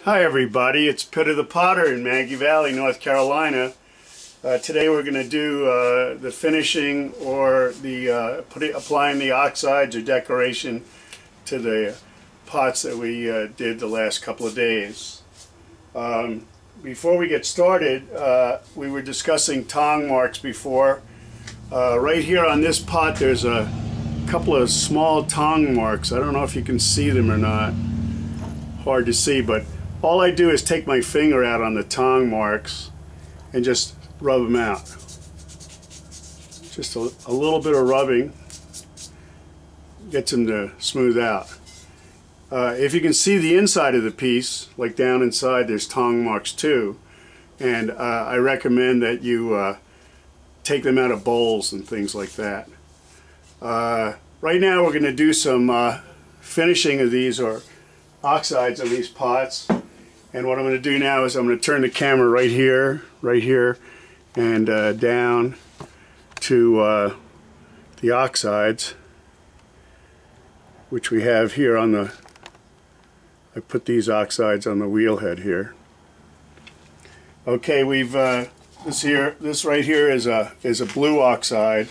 Hi everybody, it's Peter the Potter in Maggie Valley, North Carolina. Today we're going to do the finishing or the applying the oxides or decoration to the pots that we did the last couple of days. Before we get started, we were discussing tongue marks before. Right here on this pot there's a couple of small tongue marks. I don't know if you can see them or not. Hard to see, but all I do is take my finger out on the tongue marks and just rub them out. Just a little bit of rubbing gets them to smooth out. If you can see the inside of the piece, like down inside, there's tongue marks too, and I recommend that you take them out of bowls and things like that. Right now we're going to do some finishing of these or oxides on these pots. And what I'm going to do now is I'm going to turn the camera right here, and down to the oxides, which we have here on the, I put these oxides on the wheel head here. Okay, we've, this right here is a blue oxide,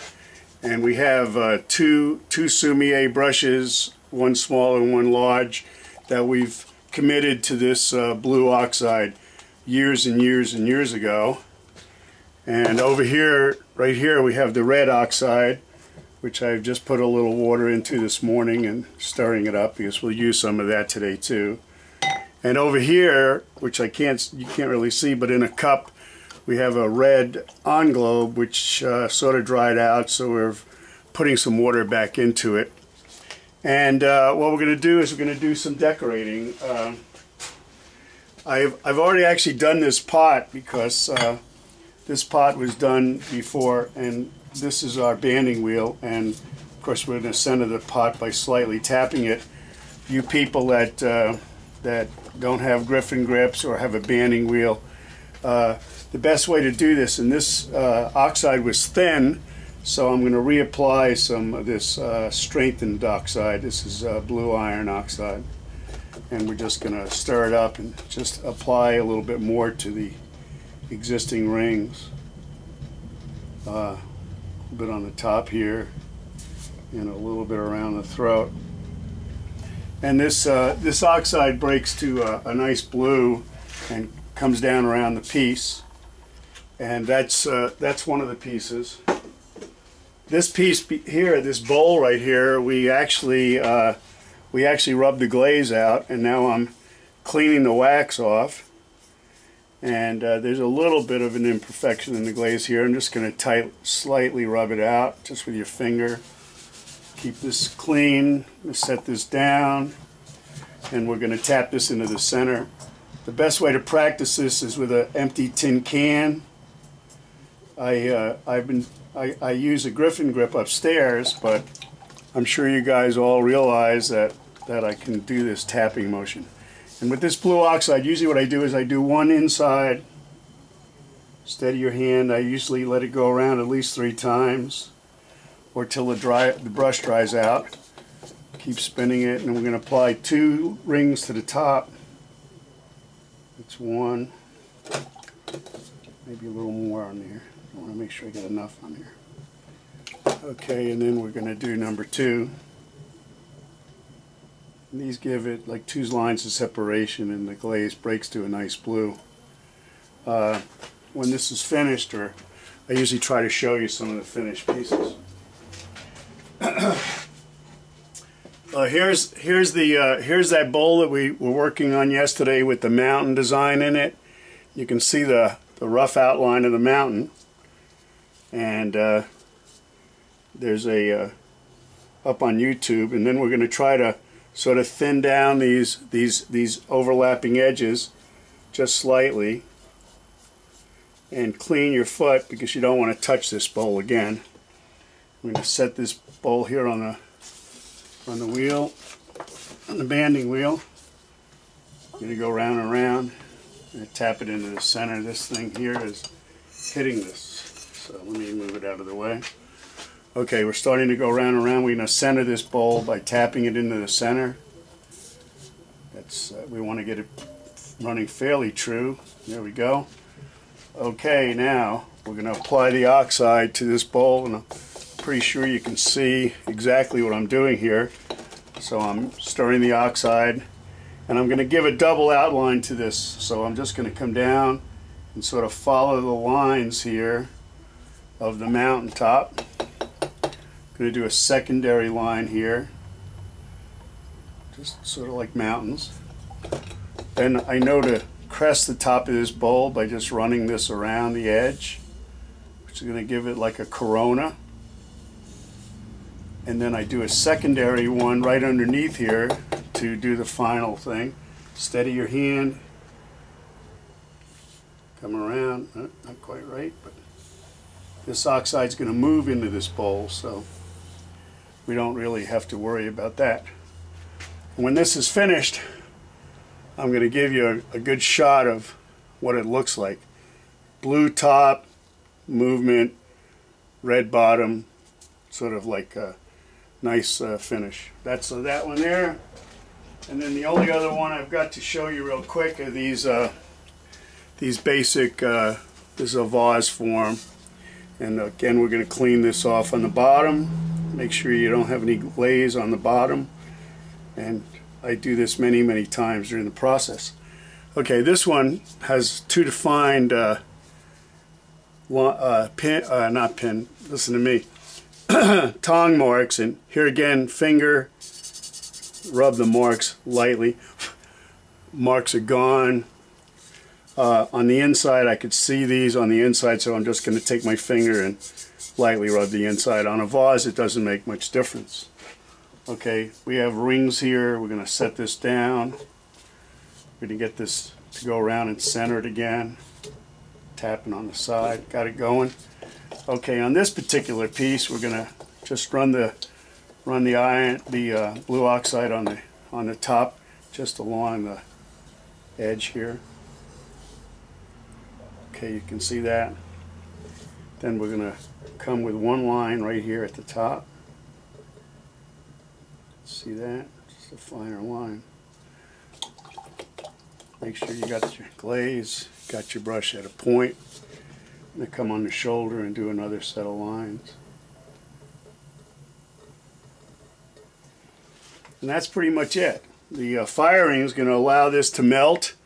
and we have two Sumier brushes, one small and one large, that we've committed to this blue oxide years and years and years ago. And over here, right here, we have the red oxide, which I've just put a little water into this morning and stirring it up because we'll use some of that today too. And over here, which you can't really see, but in a cup we have a red englobe which sort of dried out, so we're putting some water back into it. And what we're going to do is we're going to do some decorating. I've already actually done this pot because this pot was done before, and this is our banding wheel, and of course we're going to center the pot by slightly tapping it. You people that that don't have Griffin grips or have a banding wheel, the best way to do this, and this oxide was thin, so I'm going to reapply some of this strengthened oxide. This is blue iron oxide, and we're just going to stir it up and just apply a little bit more to the existing rings. A bit on the top here and a little bit around the throat. And this oxide breaks to a nice blue and comes down around the piece, and that's one of the pieces. This piece here, this bowl right here, we actually rubbed the glaze out, and now I'm cleaning the wax off. And there's a little bit of an imperfection in the glaze here. I'm just going to slightly rub it out, just with your finger. Keep this clean. Set this down, and we're going to tap this into the center. The best way to practice this is with an empty tin can. I use a Griffin grip upstairs, but I'm sure you guys all realize that I can do this tapping motion. And with this blue oxide, usually what I do is I do one inside, steady your hand. I usually let it go around at least 3 times or till the brush dries out. Keep spinning it, and we're going to apply 2 rings to the top. That's 1, maybe a little more on there. I want to make sure I get enough on here. Okay, and then we're going to do number 2. And these give it like 2 lines of separation, and the glaze breaks to a nice blue. When this is finished, or I usually try to show you some of the finished pieces. Here's that bowl that we were working on yesterday with the mountain design in it. You can see the rough outline of the mountain. And there's a up on YouTube, and then we're going to try to sort of thin down these overlapping edges just slightly, and clean your foot because you don't want to touch this bowl again. I'm going to set this bowl here on the wheel, on the banding wheel. I'm going to go round and round and tap it into the center. This thing here is hitting this. So let me move it out of the way. Okay, we're starting to go round and round. We're going to center this bowl by tapping it into the center. That's we want to get it running fairly true. There we go. Okay, now we're going to apply the oxide to this bowl, and I'm pretty sure you can see exactly what I'm doing here. So I'm stirring the oxide, and I'm going to give a double outline to this. So I'm just going to come down and sort of follow the lines here of the mountaintop. I'm going to do a secondary line here, just sort of like mountains. Then I know to crest the top of this bowl by just running this around the edge, which is going to give it like a corona. And then I do a secondary one right underneath here to do the final thing. Steady your hand. Come around. Not quite right, but this oxide's going to move into this bowl, so we don't really have to worry about that. When this is finished, I'm going to give you a good shot of what it looks like. Blue top, movement, red bottom, sort of like a nice finish. That's that one there. And then the only other one I've got to show you real quick are these basic, this is a vase form. And again, we're going to clean this off on the bottom. Make sure you don't have any glaze on the bottom. And I do this many, many times during the process. Okay, this one has two defined not pin, listen to me, tongue marks, and here again, finger, rub the marks lightly. Marks are gone. On the inside, I could see these on the inside, so I'm just going to take my finger and lightly rub the inside. On a vase, it doesn't make much difference. Okay, we have rings here. We're going to set this down. We're going to get this to go around and center it again. Tapping on the side. Got it going. Okay, on this particular piece, we're going to just run the blue oxide on the top, just along the edge here. Okay, you can see that. Then we're going to come with one line right here at the top. See that? Just a finer line. Make sure you got your glaze, got your brush at a point. I'm going to come on the shoulder and do another set of lines. And that's pretty much it. The firing is going to allow this to melt,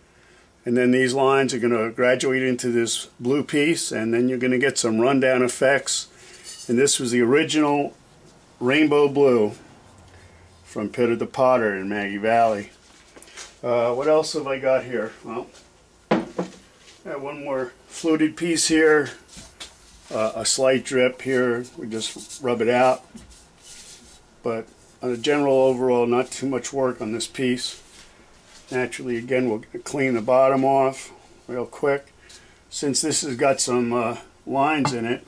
and then these lines are going to graduate into this blue piece, and then you're going to get some rundown effects. And this was the original rainbow blue from Peter the Potter in Maggie Valley. What else have I got here? Well, I have one more fluted piece here, a slight drip here. We just rub it out. But on a general overall, not too much work on this piece. Naturally, again, we'll clean the bottom off real quick. Since this has got some lines in it,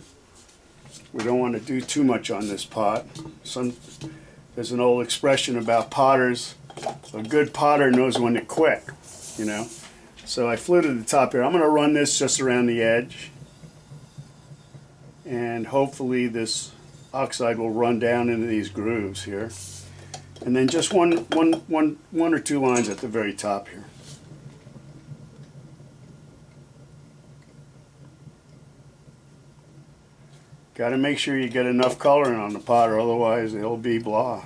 we don't want to do too much on this pot. There's an old expression about potters. A good potter knows when to quit, you know. So I fluted the top here. I'm going to run this just around the edge, and hopefully this oxide will run down into these grooves here. And then just one or two lines at the very top here. Got to make sure you get enough coloring on the pot, or otherwise it'll be blah.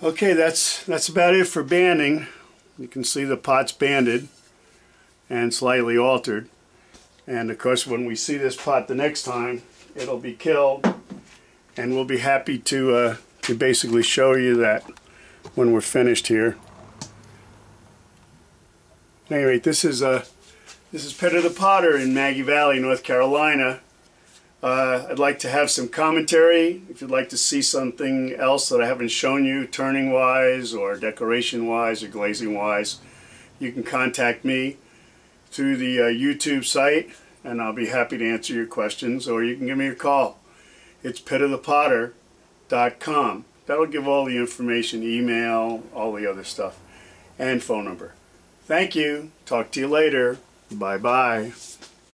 Okay, that's about it for banding. You can see the pot's banded and slightly altered. And of course, when we see this pot the next time, it'll be killed, and we'll be happy to basically show you that when we're finished here. At any rate, this is Peter the Potter in Maggie Valley, North Carolina. I'd like to have some commentary. If you'd like to see something else that I haven't shown you, turning wise or decoration wise or glazing wise, you can contact me through the YouTube site, and I'll be happy to answer your questions, or you can give me a call. It's peterthepotter.com. That'll give all the information, email, all the other stuff, and phone number. Thank you. Talk to you later. Bye-bye.